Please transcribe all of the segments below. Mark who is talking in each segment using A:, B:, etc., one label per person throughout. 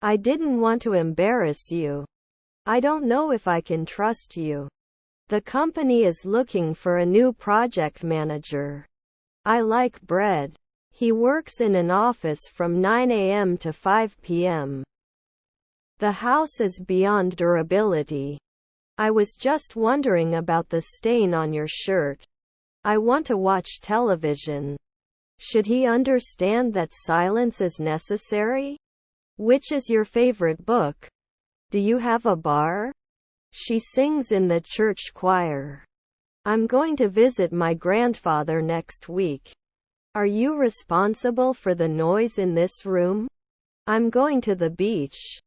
A: I didn't want to embarrass you. I don't know if I can trust you. The company is looking for a new project manager. I like bread. He works in an office from 9 a.m. to 5 p.m. The house is beyond durability. I was just wondering about the stain on your shirt. I want to watch television. Should he understand that silence is necessary? Which is your favorite book? Do you have a bar? She sings in the church choir. I'm going to visit my grandfather next week. Are you responsible for the noise in this room? I'm going to the beach.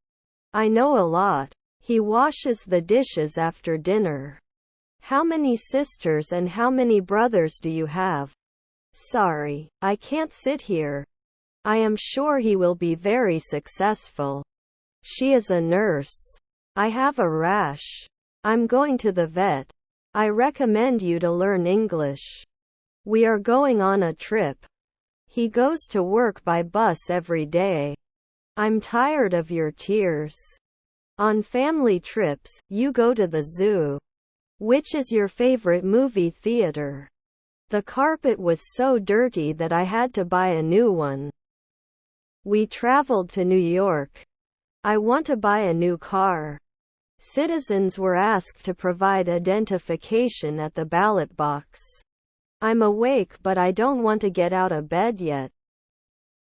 A: I know a lot. He washes the dishes after dinner. How many sisters and how many brothers do you have? Sorry, I can't sit here. I am sure he will be very successful. She is a nurse. I have a rash. I'm going to the vet. I recommend you to learn English. We are going on a trip. He goes to work by bus every day. I'm tired of your tears. On family trips, you go to the zoo. Which is your favorite movie theater? The carpet was so dirty that I had to buy a new one. We traveled to New York. I want to buy a new car. Citizens were asked to provide identification at the ballot box. I'm awake but I don't want to get out of bed yet.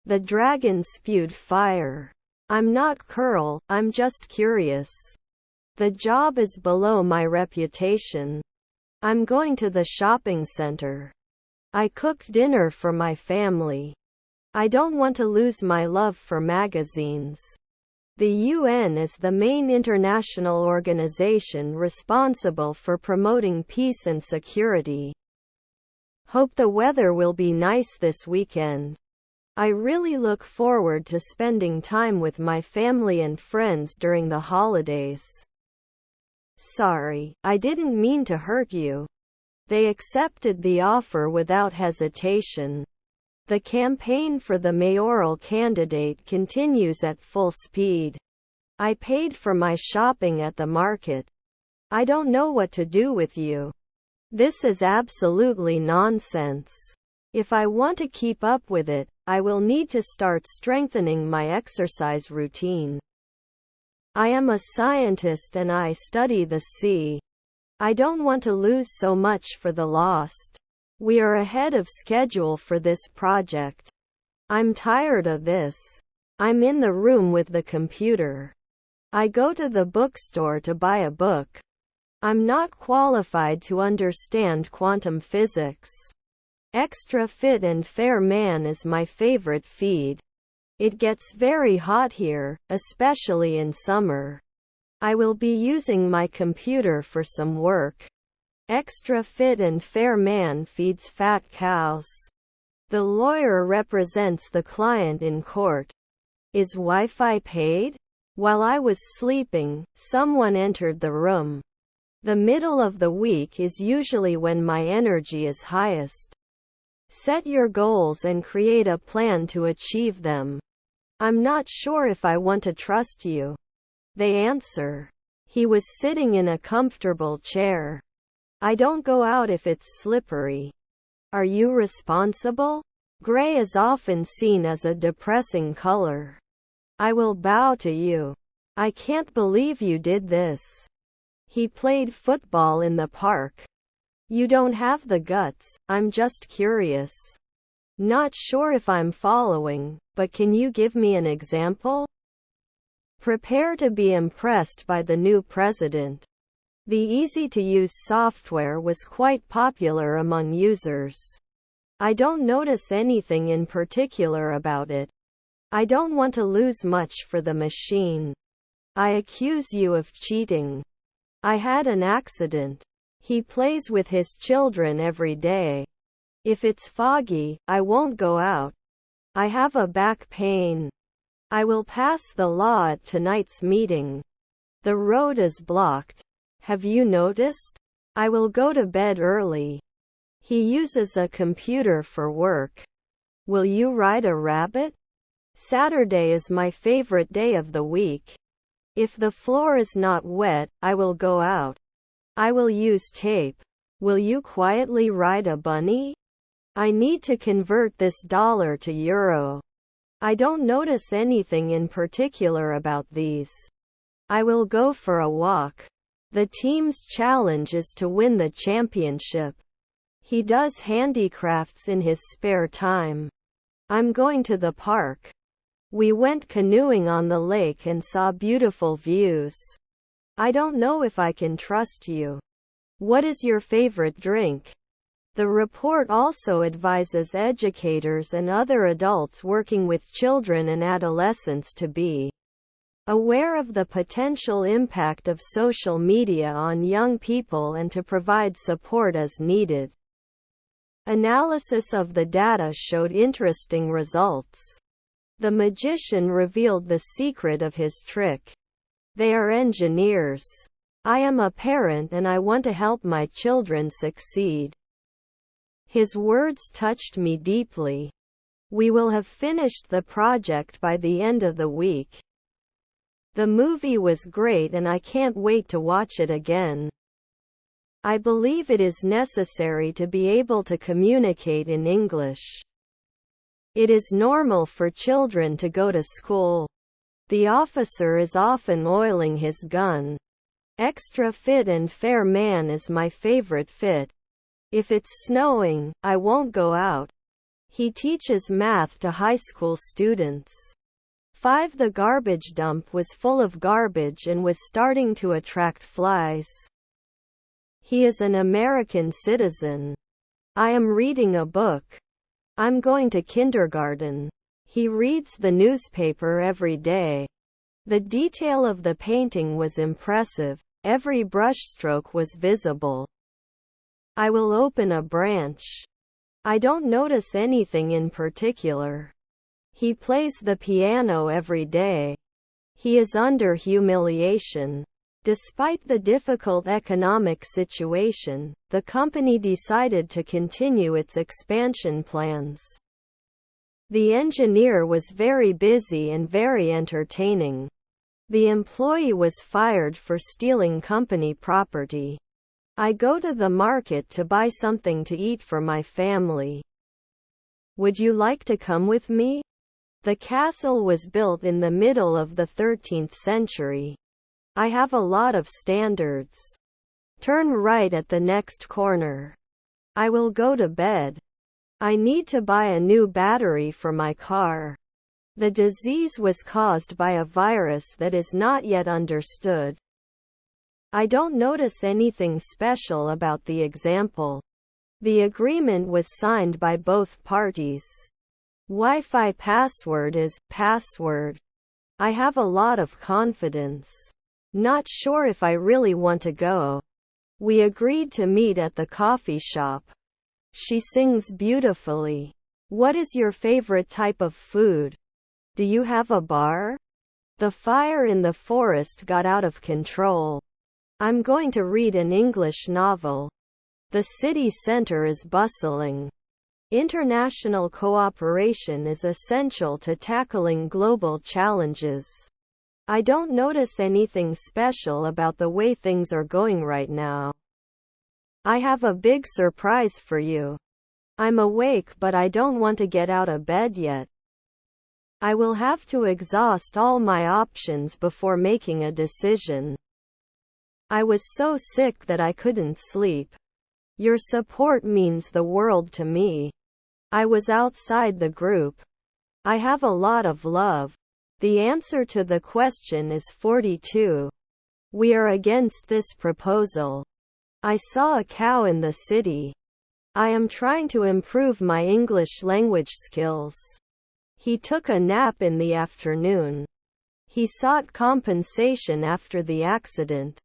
A: The dragon spewed fire. I'm not Curl, I'm just curious. The job is below my reputation. I'm going to the shopping center. I cooked dinner for my family. I don't want to lose my love for magazines. The UN is the main international organization responsible for promoting peace and security. Hope the weather will be nice this weekend. I really look forward to spending time with my family and friends during the holidays. Sorry, I didn't mean to hurt you. They accepted the offer without hesitation. The campaign for the mayoral candidate continues at full speed. I paid for my shopping at the market. I don't know what to do with you. This is absolutely nonsense. If I want to keep up with it, I will need to start strengthening my exercise routine. I am a scientist and I study the sea. I don't want to lose so much for the lost. We are ahead of schedule for this project. I'm tired of this. I'm in the room with the computer. I go to the bookstore to buy a book. I'm not qualified to understand quantum physics. Extra Fit and Fair Man is my favorite feed. It gets very hot here, especially in summer. I will be using my computer for some work. Extra Fit and Fair Man feeds fat cows. The lawyer represents the client in court. Is Wi-Fi paid? While I was sleeping, someone entered the room. The middle of the week is usually when my energy is highest. Set your goals and create a plan to achieve them. I'm not sure if I want to trust you. They answer. He was sitting in a comfortable chair. I don't go out if it's slippery. Are you responsible? Gray is often seen as a depressing color. I will bow to you. I can't believe you did this. He played football in the park. You don't have the guts, I'm just curious. Not sure if I'm following, but can you give me an example? Prepare to be impressed by the new president. The easy-to-use software was quite popular among users. I don't notice anything in particular about it. I don't want to lose much for the machine. I accuse you of cheating. I had an accident. He plays with his children every day. If it's foggy, I won't go out. I have a back pain. I will pass the law at tonight's meeting. The road is blocked. Have you noticed? I will go to bed early. He uses a computer for work. Will you ride a rabbit? Saturday is my favorite day of the week. If the floor is not wet, I will go out. I will use tape. Will you quietly ride a bunny? I need to convert this dollar to euro. I don't notice anything in particular about these. I will go for a walk. The team's challenge is to win the championship. He does handicrafts in his spare time. I'm going to the park. We went canoeing on the lake and saw beautiful views. I don't know if I can trust you. What is your favorite drink? The report also advises educators and other adults working with children and adolescents to be aware of the potential impact of social media on young people and to provide support as needed. Analysis of the data showed interesting results. The magician revealed the secret of his trick. They are engineers. I am a parent and I want to help my children succeed. His words touched me deeply. We will have finished the project by the end of the week. The movie was great and I can't wait to watch it again. I believe it is necessary to be able to communicate in English. It is normal for children to go to school. The officer is often oiling his gun. Extra fit and fair man is my favorite fit. If it's snowing, I won't go out. He teaches math to high school students. 5. The garbage dump was full of garbage and was starting to attract flies. He is an American citizen. I am reading a book. I'm going to kindergarten. He reads the newspaper every day. The detail of the painting was impressive. Every brushstroke was visible. I will open a branch. I don't notice anything in particular. He plays the piano every day. He is under humiliation. Despite the difficult economic situation, the company decided to continue its expansion plans. The engineer was very busy and very entertaining. The employee was fired for stealing company property. I go to the market to buy something to eat for my family. Would you like to come with me? The castle was built in the middle of the 13th century. I have a lot of standards. Turn right at the next corner. I will go to bed. I need to buy a new battery for my car. The disease was caused by a virus that is not yet understood. I don't notice anything special about the example. The agreement was signed by both parties. Wi-Fi password is password. I have a lot of confidence. Not sure if I really want to go. We agreed to meet at the coffee shop. She sings beautifully. What is your favorite type of food? Do you have a bar? The fire in the forest got out of control. I'm going to read an English novel. The city center is bustling. International cooperation is essential to tackling global challenges. I don't notice anything special about the way things are going right now. I have a big surprise for you. I'm awake but I don't want to get out of bed yet. I will have to exhaust all my options before making a decision. I was so sick that I couldn't sleep. Your support means the world to me. I was outside the group. I have a lot of love. The answer to the question is 42. We are against this proposal. I saw a cow in the city. I am trying to improve my English language skills. He took a nap in the afternoon. He sought compensation after the accident.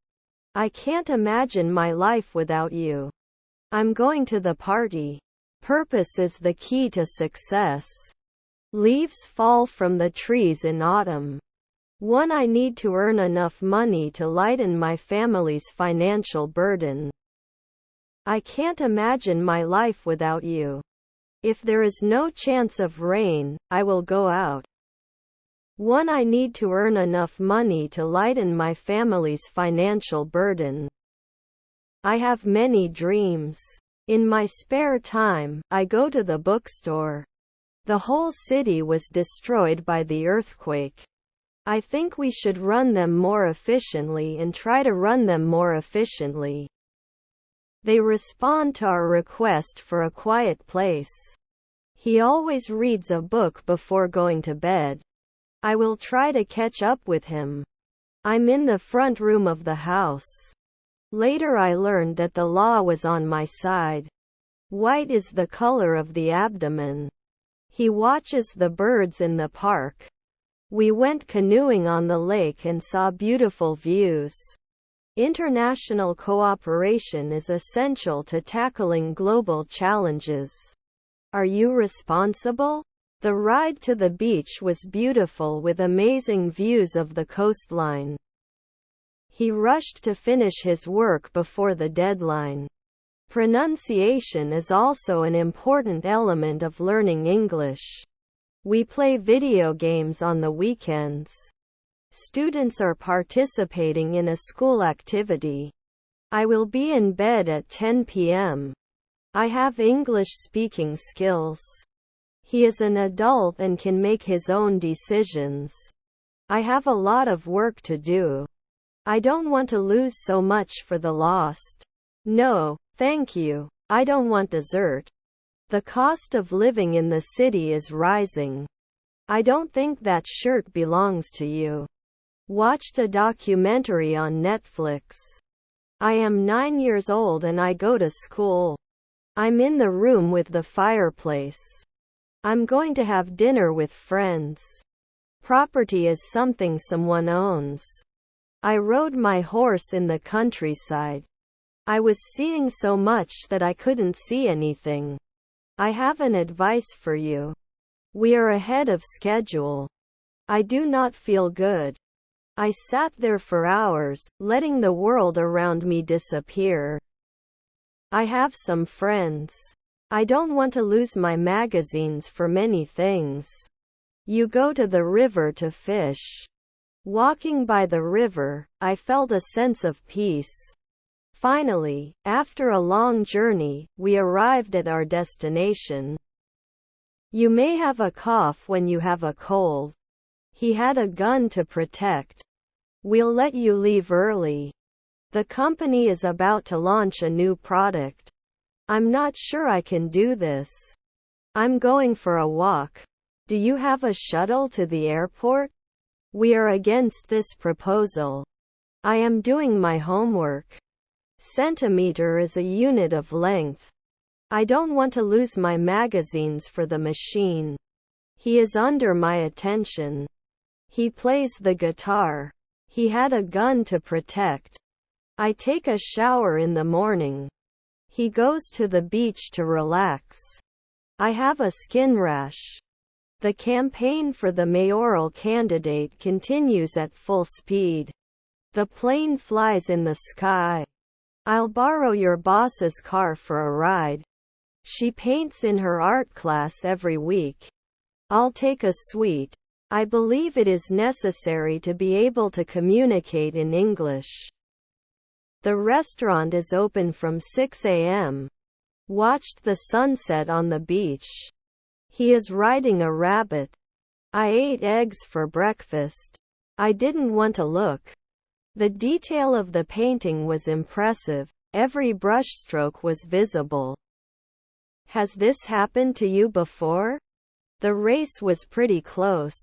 A: I can't imagine my life without you. I'm going to the party. Purpose is the key to success. Leaves fall from the trees in autumn. 1. I need to earn enough money to lighten my family's financial burden. I can't imagine my life without you. If there is no chance of rain, I will go out. 1. I need to earn enough money to lighten my family's financial burden. I have many dreams. In my spare time, I go to the bookstore. The whole city was destroyed by the earthquake. I think we should run them more efficiently and try to run them more efficiently. They respond to our request for a quiet place. He always reads a book before going to bed. I will try to catch up with him. I'm in the front room of the house. Later I learned that the law was on my side. White is the color of the abdomen. He watches the birds in the park. We went canoeing on the lake and saw beautiful views. International cooperation is essential to tackling global challenges. Are you responsible? The ride to the beach was beautiful with amazing views of the coastline. He rushed to finish his work before the deadline. Pronunciation is also an important element of learning English. We play video games on the weekends. Students are participating in a school activity. I will be in bed at 10 p.m. I have English speaking skills. He is an adult and can make his own decisions. I have a lot of work to do. I don't want to lose so much for the lost. No, thank you. I don't want dessert. The cost of living in the city is rising. I don't think that shirt belongs to you. Watched a documentary on Netflix. I am 9 years old and I go to school. I'm in the room with the fireplace. I'm going to have dinner with friends. Property is something someone owns. I rode my horse in the countryside. I was seeing so much that I couldn't see anything. I have an advice for you. We are ahead of schedule. I do not feel good. I sat there for hours, letting the world around me disappear. I have some friends. I don't want to lose my magazines for many things. You go to the river to fish. Walking by the river, I felt a sense of peace. Finally, after a long journey, we arrived at our destination. You may have a cough when you have a cold. He had a gun to protect. We'll let you leave early. The company is about to launch a new product. I'm not sure I can do this. I'm going for a walk. Do you have a shuttle to the airport? We are against this proposal. I am doing my homework. Centimeter is a unit of length. I don't want to lose my magazines for the machine. He is under my attention. He plays the guitar. He had a gun to protect. I take a shower in the morning. He goes to the beach to relax. I have a skin rash. The campaign for the mayoral candidate continues at full speed. The plane flies in the sky. I'll borrow your boss's car for a ride. She paints in her art class every week. I'll take a suite. I believe it is necessary to be able to communicate in English. The restaurant is open from 6 a.m. Watched the sunset on the beach. He is riding a rabbit. I ate eggs for breakfast. I didn't want to look. The detail of the painting was impressive. Every brushstroke was visible. Has this happened to you before? The race was pretty close.